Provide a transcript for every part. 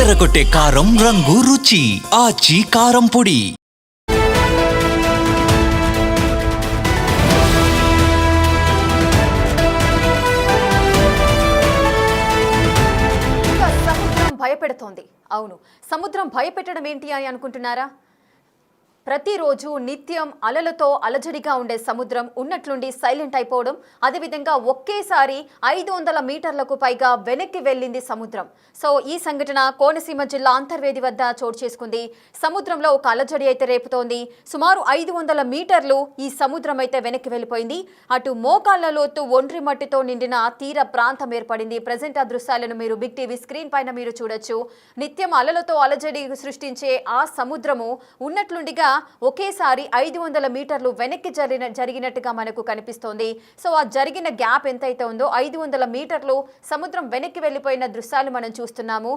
అదరగొట్టే కారం రంగు రుచి ఆచి కారం పొడి. సముద్రం భయపెడుతోంది. అవును, సముద్రం భయపెట్టడం ఏంటి అని అనుకుంటున్నారా? ప్రతిరోజు నిత్యం అలలతో అలజడిగా ఉండే సముద్రం ఉన్నట్లుండి సైలెంట్ అయిపోవడం, అదేవిధంగా ఒకేసారి 500 మీటర్లకు పైగా వెనక్కి వెళ్ళింది సముద్రం. సో ఈ సంఘటన కోనసీమ జిల్లా అంతర్వేది వద్ద చోటు చేసుకుంది. సముద్రంలో ఒక అలజడి అయితే రేపుతోంది. సుమారు 500 మీటర్లు ఈ సముద్రం అయితే వెనక్కి వెళ్ళిపోయింది. అటు మోకాళ్ల లోతు ఒండ్రి మట్టితో నిండిన తీర ప్రాంతం ఏర్పడింది. ప్రజెంట్ ఆ దృశ్యాలను మీరు బిగ్ టీవీ స్క్రీన్ పైన మీరు చూడొచ్చు. నిత్యం అలలతో అలజడి సృష్టించే ఆ సముద్రము ఉన్నట్లుండిగా ఒకేసారి 500 మీటర్లు వెనక్కి జరిగినట్టుగా మనకు కనిపిస్తోంది. సో ఆ జరిగిన గ్యాప్ ఎంతైతే ఉందో 500 మీటర్లు సముద్రం వెనక్కి వెళ్ళిపోయిన దృశ్యాలు మనం చూస్తున్నాము.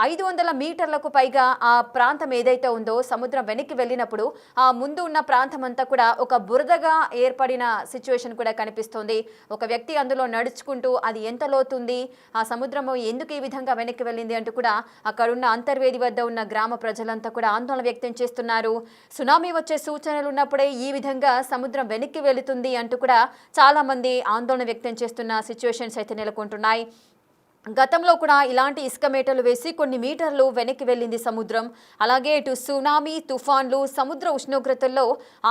500 మీటర్లకు పైగా ఆ ప్రాంతం ఏదైతే ఉందో సముద్రం వెనక్కి వెళ్ళినప్పుడు ఆ ముందు ఉన్న ప్రాంతం అంతా కూడా ఒక బురదగా ఏర్పడిన సిచ్యువేషన్ కూడా కనిపిస్తోంది. ఒక వ్యక్తి అందులో నడుచుకుంటూ అది ఎంత లోతుంది, ఆ సముద్రము ఎందుకు ఈ విధంగా వెనక్కి వెళ్ళింది అంటూ కూడా అక్కడున్న అంతర్వేది వద్ద ఉన్న గ్రామ ప్రజలంతా కూడా ఆందోళన వ్యక్తం చేస్తున్నారు. సునామీ వచ్చే సూచనలు ఉన్నప్పుడే ఈ విధంగా సముద్రం వెనక్కి వెళుతుంది అంటూ కూడా చాలా మంది ఆందోళన వ్యక్తం చేస్తున్న సిచ్యువేషన్స్ అయితే నెలకొంటున్నాయి. గతంలో కూడా ఇలాంటి ఇసుక మేటలు వేసి కొన్ని మీటర్లు వెనక్కి వెళ్ళింది సముద్రం. అలాగే ఇటు సునామీ, తుఫాన్లు, సముద్ర ఉష్ణోగ్రతల్లో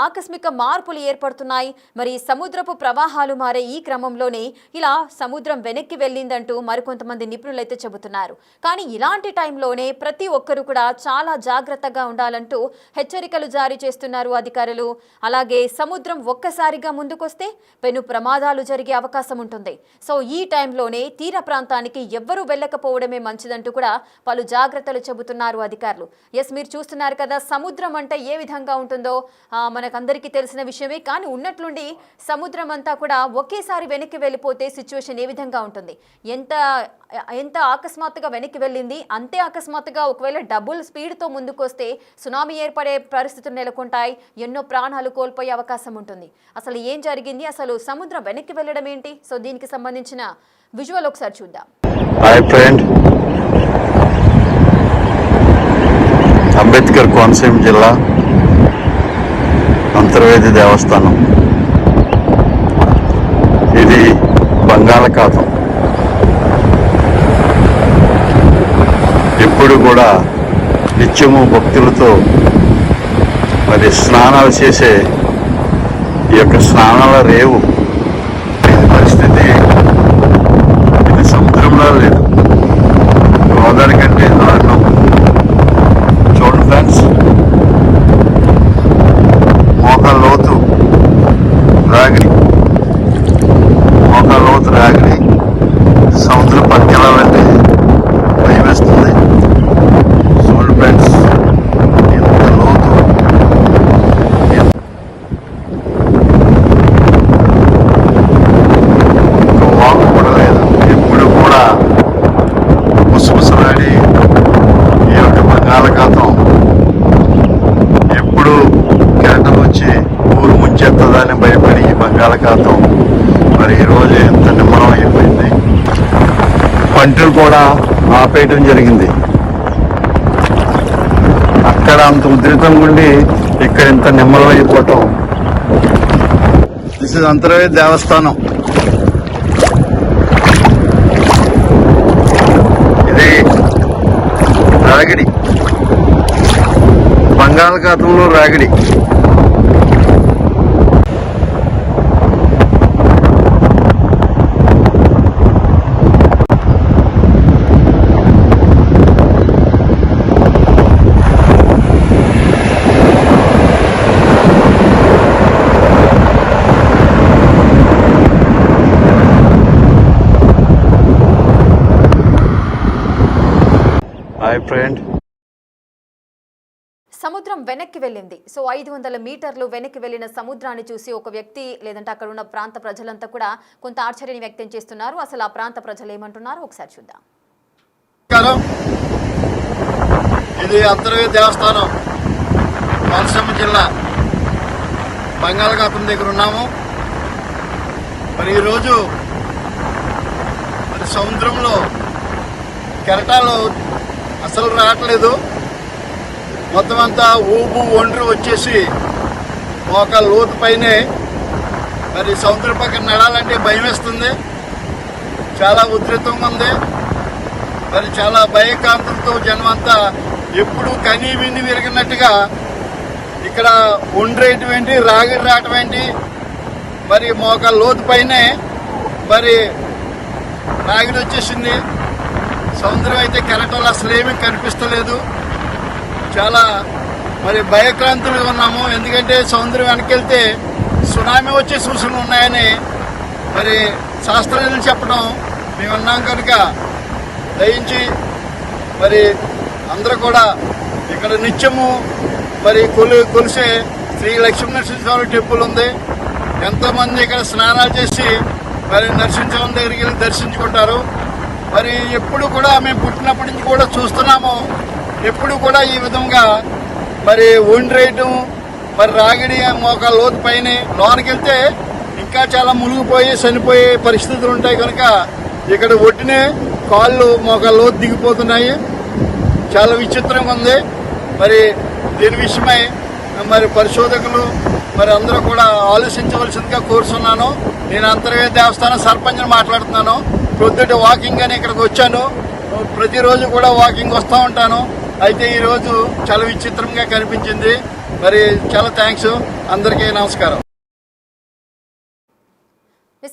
ఆకస్మిక మార్పులు ఏర్పడుతున్నాయి. మరి సముద్రపు ప్రవాహాలు మారే ఈ క్రమంలోనే ఇలా సముద్రం వెనక్కి వెళ్ళిందంటూ మరికొంతమంది నిపుణులు అయితే చెబుతున్నారు. కానీ ఇలాంటి టైంలోనే ప్రతి ఒక్కరు కూడా చాలా జాగ్రత్తగా ఉండాలంటూ హెచ్చరికలు జారీ చేస్తున్నారు అధికారులు. అలాగే సముద్రం ఒక్కసారిగా ముందుకొస్తే పెను ప్రమాదాలు జరిగే అవకాశం ఉంటుంది. సో ఈ టైంలోనే తీర ప్రాంతానికి ఎవ్వరూ వెళ్ళకపోవడమే మంచిదంటూ కూడా పలు జాగ్రత్తలు చెబుతున్నారు అధికారులు. ఎస్, మీరు చూస్తున్నారు కదా, సముద్రం అంటే ఏ విధంగా ఉంటుందో మనకందరికీ తెలిసిన విషయమే. కానీ ఉన్నట్లుండి సముద్రం అంతా కూడా ఒకేసారి వెనక్కి వెళ్ళిపోతే సిచ్యువేషన్ ఏ విధంగా ఉంటుంది? ఎంత అకస్మాత్తుగా వెనక్కి వెళ్ళింది, అంతే అకస్మాత్తుగా ఒకవేళ డబుల్ స్పీడ్తో ముందుకు వస్తే సునామీ ఏర్పడే పరిస్థితులు నెలకొంటాయి. ఎన్నో ప్రాణాలు కోల్పోయే అవకాశం ఉంటుంది. అసలు ఏం జరిగింది, అసలు సముద్రం వెనక్కి వెళ్ళడం ఏంటి? సో దీనికి సంబంధించిన విజువల్ ఒకసారి చూద్దాం. హాయ్ ఫ్రెండ్, అంబేద్కర్ కోనసీమ జిల్లా అంతర్వేది దేవస్థానం. ఇది బంగాళాఖాతం. ఎప్పుడు కూడా నిత్యము భక్తులతో మరి స్నానాలు చేసే ఈ యొక్క స్నానాల రేవు పరిస్థితి ఇది సముద్రంలో లేదు, గోదావరి కంటే దారుణం. చూడండి ఫ్రెండ్స్, మోకాళ్ళ లోతు రాగిడి, మోకాళ్ళ లోతు రాగిడి. సముద్రం పట్టుకెళ్ళాలంటే భయం వేస్తుంది. చూడండి ఫ్రెండ్స్, ఎంత లోతు. వాకు కూడా లేదు. ఎప్పుడు కూడా ముసుముసలాడి ఈ యొక్క బంగాళాఖాతం ఎప్పుడు కెరటం వచ్చి ఊరు ముంచెత్తదని భయపడి ఈ బంగాళాఖాతం మరి ఈరోజు ఎంత నిమ్మలం అయిపోయింది. పంటలు కూడా ఆపేయటం జరిగింది. అక్కడ అంత ఉధృతంగా ఉండి ఇక్కడ ఇంత నిమ్మలం అయిపోవటం. దిస్ ఇస్ అంతర్వేది దేవస్థానం. ఇది రాగిడి, బంగాళాఖాతంలో రాగిడి. హాయ్ ఫ్రెండ్, సముద్రం వెనక్కి వెళ్ళింది. సో 500 మీటర్లు వెనక్కి వెళ్ళిన సముద్రాన్ని చూసి ఒక వ్యక్తి లేదంటే అక్కడ ఉన్న ప్రాంత ప్రజలంతా కూడా కొంత ఆశ్చర్యాన్ని వ్యక్తం చేస్తున్నారు. అసలు ఆ ప్రాంత ప్రజలు ఏమంటున్నారు ఒకసారి చూద్దాం. ఇది అంతర్వేది దేవస్థానం, కోనసీమ జిల్లా బంగాళాఖాతం దగ్గర ఉన్నాము. మరి ఈరోజు మరి సముద్రంలో కెరటాలు అసలు రావట్లేదు. మొత్తం అంతా ఊబు ఒండ్రు వచ్చేసి ఒక లోతు పైనే మరి సముద్రం పక్కన నడాలంటే భయం వేస్తుంది. చాలా ఉధృతంగా ఉంది. మరి చాలా భయకాంతులతో జనం అంతా ఎప్పుడు కనీ విని విరిగినట్టుగా ఇక్కడ ఒండ్రేయటం ఏంటి, రాగిడి రావటం ఏంటి, మరి మోకాళ్ళ లోతు పైనే మరి రాగిడి వచ్చేసింది. సముద్రం అయితే కెరటంలో అసలు ఏమీ కనిపిస్తలేదు. చాలా మరి భయక్రాంతులుగా ఉన్నాము. ఎందుకంటే సముద్రం వెనకెళ్తే సునామీ వచ్చే సూచనలు ఉన్నాయని మరి శాస్త్రజ్ఞులు చెప్పడం మేము ఉన్నాం కనుక దయించి మరి అందరూ కూడా ఇక్కడ నిత్యము మరి కొలిసే శ్రీ లక్ష్మీనరసింహస్వామి టెంపుల్ ఉంది. ఎంతోమంది ఇక్కడ స్నానాలు చేసి మరి నరసింహస్వామి దగ్గరికి వెళ్ళి దర్శించుకుంటారు. మరి ఎప్పుడు కూడా మేము పుట్టినప్పటి నుంచి కూడా చూస్తున్నాము. ఎప్పుడు కూడా ఈ విధంగా మరి ఒండ్రేయటం, మరి రాగిడి మోకాళ్ళ లోతు పైన లోనికి వెళ్తే ఇంకా చాలా మునిగిపోయి చనిపోయే పరిస్థితులు ఉంటాయి కనుక ఇక్కడ ఒట్టినే కాళ్ళు మోకాళ్ళ లోతు దిగిపోతున్నాయి. చాలా విచిత్రంగా ఉంది. మరి దీని విషయమై మరి పరిశోధకులు మరి అందరూ కూడా ఆలోచించవలసిందిగా కోరుతున్నాను. నేను అంతర్వేద దేవస్థానం సర్పంచ్ని మాట్లాడుతున్నాను. ప్రొద్దుట వాకింగ్ అని ఇక్కడికి వచ్చాను. ప్రతిరోజు కూడా వాకింగ్ వస్తూ ఉంటాను. అయితే ఈరోజు చాలా విచిత్రంగా కనిపించింది. మరి చాలా థ్యాంక్స్. అందరికీ నమస్కారం.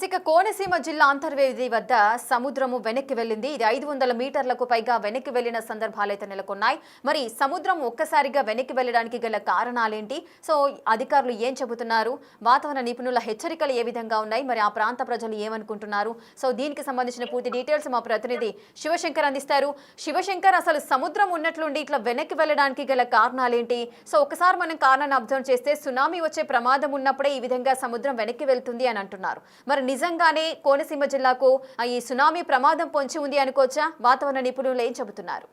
ఇక కోనసీమ జిల్లా అంతర్వేది వద్ద సముద్రము వెనక్కి వెళ్ళింది. ఇది 500 మీటర్లకు పైగా వెనక్కి వెళ్లిన సందర్భాలైతే నెలకొన్నాయి. మరి సముద్రం ఒక్కసారిగా వెనక్కి వెళ్ళడానికి గల కారణాలేంటి? సో అధికారులు ఏం చెబుతున్నారు? వాతావరణ నిపుణుల హెచ్చరికలు ఏ విధంగా ఉన్నాయి? మరి ఆ ప్రాంత ప్రజలు ఏమనుకుంటున్నారు? సో దీనికి సంబంధించిన పూర్తి డీటెయిల్స్ మా ప్రతినిధి శివశంకర్ అందిస్తారు. శివశంకర్, అసలు సముద్రం ఉన్నట్లుండి ఇట్లా వెనక్కి వెళ్ళడానికి గల కారణాలేంటి? సో ఒకసారి మనం కారణాన్ని అబ్జర్వ్ చేస్తే సునామీ వచ్చే ప్రమాదం ఉన్నప్పుడే ఈ విధంగా సముద్రం వెనక్కి వెళ్తుంది అని అంటున్నారు. మరి నిజంగానే కోనసీమ జిల్లాకు ఈ సునామీ ప్రమాదం పొంచి ఉంది అనుకోవచ్చా? వాతావరణ నిపుణులు ఏం చెబుతున్నారు?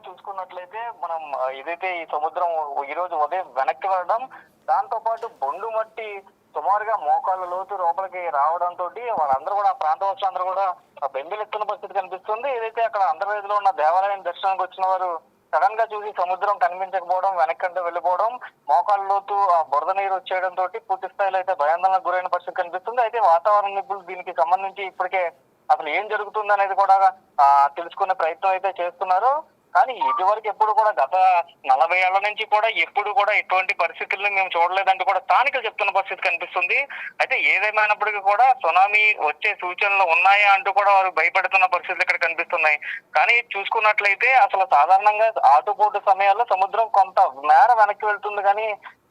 చూసుకున్నట్లయితే మనం ఏదైతే ఈ సముద్రం ఈ రోజు ఉదయం వెనక్కి వెళ్ళడం, దాంతో పాటు బొండు మట్టి సుమారుగా మోకాళ్ళ లోతు లోపలికి రావడంతో వాళ్ళందరూ కూడా ఆ ప్రాంతవాసులందరూ కూడా బెంబేలెత్తున్న పరిస్థితి కనిపిస్తుంది. ఏదైతే అక్కడ ఆంధ్రప్రదేశ్ లో ఉన్న దేవాలయం దర్శనానికి వచ్చిన వారు సడన్ గా చూసి సముద్రం కనిపించకపోవడం, వెనక్కంటే వెళ్ళిపోవడం, మోకాళ్ళ లోతు ఆ బురద నీరు వచ్చేయడం తోటి పూర్తి స్థాయిలో అయితే భయాందోళనకు గురైన పరిస్థితి కనిపిస్తుంది. అయితే వాతావరణ నిపుణులు దీనికి సంబంధించి ఇప్పటికే అసలు ఏం జరుగుతుంది అనేది కూడా తెలుసుకునే ప్రయత్నం అయితే చేస్తున్నారు. కానీ ఇదివరకు ఎప్పుడు కూడా గత 40 ఏళ్ల నుంచి కూడా ఎప్పుడు కూడా ఎటువంటి పరిస్థితులను మేము చూడలేదంటూ కూడా స్థానికులు చెప్తున్న పరిస్థితి కనిపిస్తుంది. అయితే ఏదేమైనప్పటికీ కూడా సునామీ వచ్చే సూచనలు ఉన్నాయా అంటూ కూడా వారు భయపడుతున్న పరిస్థితులు ఇక్కడ కనిపిస్తున్నాయి. కానీ చూసుకున్నట్లయితే అసలు సాధారణంగా ఆటుపోటు సమయాల్లో సముద్రం కొంత మేర వెనక్కి వెళ్తుంది, కానీ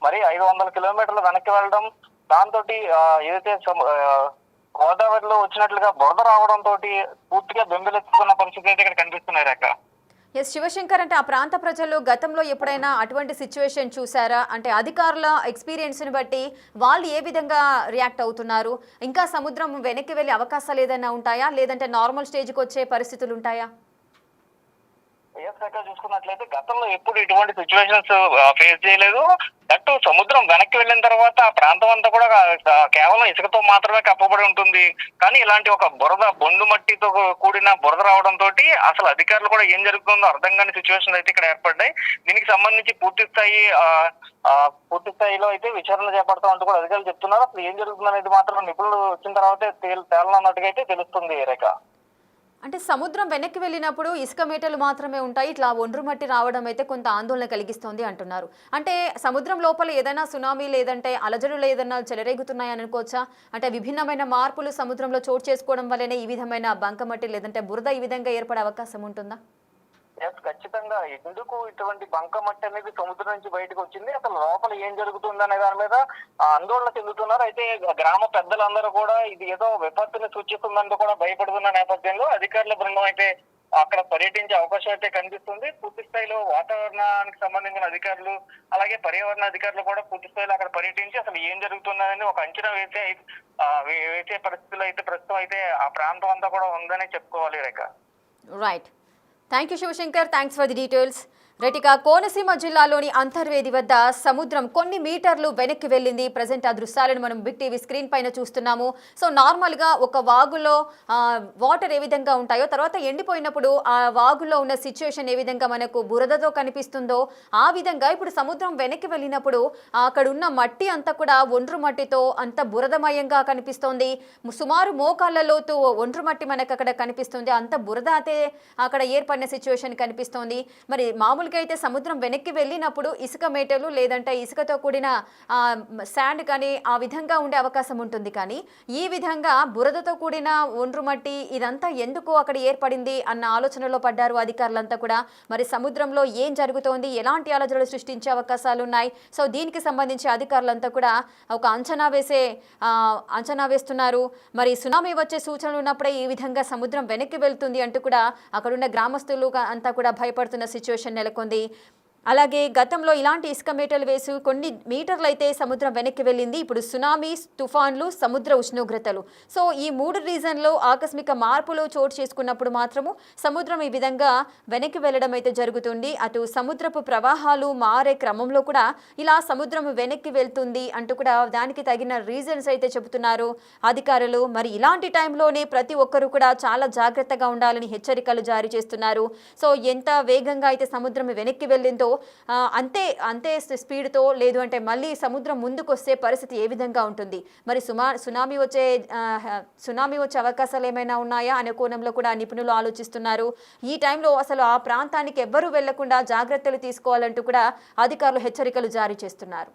మరి 500 కిలోమీటర్లు వెనక్కి వెళ్ళడం, దాంతో ఏదైతే గోదావరిలో వచ్చినట్లుగా బురద రావడం తోటి పూర్తిగా బెంబేలెత్తుతున్న పరిస్థితి అయితే ఇక్కడ కనిపిస్తున్నాయి రేఖ. ఎస్ శివశంకర్, అంటే ఆ ప్రాంత ప్రజలు గతంలో ఎప్పుడైనా అటువంటి సిచ్యువేషన్ చూసారా? అంటే అధికారుల ఎక్స్పీరియన్స్ని బట్టి వాళ్ళు ఏ విధంగా రియాక్ట్ అవుతున్నారు? ఇంకా సముద్రం వెనక్కి వెళ్ళే అవకాశాలు ఏదైనా ఉంటాయా, లేదంటే నార్మల్ స్టేజ్కి వచ్చే పరిస్థితులు ఉంటాయా? చూసుకున్నట్లయితే గతంలో ఎప్పుడు ఇటువంటి సిచ్యువేషన్స్ ఫేస్ చేయలేదు. అటు సముద్రం వెనక్కి వెళ్ళిన తర్వాత ఆ ప్రాంతం అంతా కూడా కేవలం ఇసుకతో మాత్రమే కప్పబడి ఉంటుంది. కానీ ఇలాంటి ఒక బొండు మట్టితో కూడిన బురద రావడం తోటి అసలు అధికారులు కూడా ఏం జరుగుతుందో అర్థం కాని సిచ్యువేషన్ అయితే ఇక్కడ ఏర్పడ్డాయి. దీనికి సంబంధించి పూర్తి స్థాయిలో అయితే విచారణ చేపడతాం అంటూ కూడా అధికారులు చెప్తున్నారు. అసలు ఏం జరుగుతుంది అనేది మాత్రం నిపుణులు వచ్చిన తర్వాత తేలనన్నట్టుగా అయితే తెలుస్తుంది రేఖ. అంటే సముద్రం వెనక్కి వెళ్ళినప్పుడు ఇసుక మేటలు మాత్రమే ఉంటాయి, ఇట్లా ఒండ్రు మట్టి రావడం అయితే కొంత ఆందోళన కలిగిస్తోంది అంటున్నారు. అంటే సముద్రం లోపల ఏదైనా సునామీ లేదంటే అలజడులు ఏదైనా చెలరేగుతున్నాయని అనుకోవచ్చా? అంటే విభిన్నమైన మార్పులు సముద్రంలో చోటు చేసుకోవడం వల్లనే ఈ విధమైన బంకమట్టి లేదంటే బురద ఈ విధంగా ఏర్పడే అవకాశం ఉంటుందా? ఖచ్చితంగా. ఎందుకు ఇటువంటి బంకమట్టి అనేది సముద్రం నుంచి బయటకు వచ్చింది, అసలు లోపల ఏం జరుగుతుంది అనే దాని మీద ఆందోళన చెందుతున్నారు. అయితే గ్రామ పెద్దలందరూ కూడా ఇది ఏదో విపత్తుని సూచిస్తుందంటూ కూడా భయపడుతున్న నేపథ్యంలో అధికారుల బృందం అయితే అక్కడ పర్యటించే అవకాశం అయితే కనిపిస్తుంది. పూర్తి స్థాయిలో వాతావరణానికి సంబంధించిన అధికారులు అలాగే పర్యావరణ అధికారులు కూడా పూర్తి స్థాయిలో అక్కడ పర్యటించి అసలు ఏం జరుగుతుందని ఒక అంచనా వేసే పరిస్థితులు అయితే ప్రస్తుతం అయితే ఆ ప్రాంతం అంతా కూడా ఉందని చెప్పుకోవాలి Rekha. Right, thank you Shivashankar, thanks for the details. రైటిక కోనసీమ జిల్లాలోని అంతర్వేది వద్ద సముద్రం కొన్ని మీటర్లు వెనక్కి వెళ్ళింది. ప్రజెంట్ ఆ దృశ్యాలను మనం బిగ్ టీవీ స్క్రీన్ పైన చూస్తున్నాము. సో నార్మల్గా ఒక వాగులో వాటర్ ఏ విధంగా ఉంటాయో, తర్వాత ఎండిపోయినప్పుడు ఆ వాగులో ఉన్న సిచ్యుయేషన్ ఏ విధంగా మనకు బురదతో కనిపిస్తుందో ఆ విధంగా ఇప్పుడు సముద్రం వెనక్కి వెళ్ళినప్పుడు అక్కడ ఉన్న మట్టి అంతా కూడా ఒండ్రు మట్టితో అంత బురదమయంగా కనిపిస్తోంది. సుమారు మోకాళ్ళ లోతు ఒండ్రు మట్టి మనకు అక్కడ కనిపిస్తుంది. అంత బురద అయితే అక్కడ ఏర్పడిన సిచ్యువేషన్ కనిపిస్తోంది. మరి మామూలుగా అయితే సముద్రం వెనక్కి వెళ్ళినప్పుడు ఇసుక మేటలు లేదంటే ఇసుకతో కూడిన శాండ్ కానీ ఆ విధంగా ఉండే అవకాశం ఉంటుంది. కానీ ఈ విధంగా బురదతో కూడిన ఒండ్రు మట్టి ఇదంతా ఎందుకు అక్కడ ఏర్పడింది అన్న ఆలోచనలో పడ్డారు అధికారులంతా కూడా. మరి సముద్రంలో ఏం జరుగుతోంది, ఎలాంటి అలజడులు సృష్టించే అవకాశాలు ఉన్నాయి, సో దీనికి సంబంధించి అధికారులంతా కూడా ఒక అంచనా వేస్తున్నారు. మరి సునామీ వచ్చే సూచనలు ఉన్నప్పుడే ఈ విధంగా సముద్రం వెనక్కి వెళ్తుంది అంటూ కూడా అక్కడున్న గ్రామస్తులు అంతా కూడా భయపడుతున్న సిచ్యువేషన్ నెలకొంది. అలాగే గతంలో ఇలాంటి ఇసుక మేటలు వేసి కొన్ని మీటర్లు అయితే సముద్రం వెనక్కి వెళ్ళింది. ఇప్పుడు సునామీ, తుఫాన్లు, సముద్ర ఉష్ణోగ్రతలు, సో ఈ 3 రీజన్లో ఆకస్మిక మార్పులు చోటు చేసుకున్నప్పుడు మాత్రము సముద్రం ఈ విధంగా వెనక్కి వెళ్ళడం అయితే జరుగుతుంది. అటు సముద్రపు ప్రవాహాలు మారే క్రమంలో కూడా ఇలా సముద్రం వెనక్కి వెళ్తుంది అంటూ కూడా దానికి తగిన రీజన్స్ అయితే చెబుతున్నారు అధికారులు. మరి ఇలాంటి టైంలోనే ప్రతి ఒక్కరూ కూడా చాలా జాగ్రత్తగా ఉండాలని హెచ్చరికలు జారీ చేస్తున్నారు. సో ఎంత వేగంగా అయితే సముద్రం వెనక్కి వెళ్ళిందో అంతే స్పీడ్తో లేదు అంటే మళ్ళీ సముద్రం ముందుకు వస్తే పరిస్థితి ఏ విధంగా ఉంటుంది, మరి సునామీ వచ్చే అవకాశాలు ఏమైనా ఉన్నాయా అనే కోణంలో కూడా నిపుణులు ఆలోచిస్తున్నారు. ఈ టైంలో అసలు ఆ ప్రాంతానికి ఎవ్వరూ వెళ్లకుండా జాగ్రత్తలు తీసుకోవాలంటూ కూడా అధికారులు హెచ్చరికలు జారీ చేస్తున్నారు.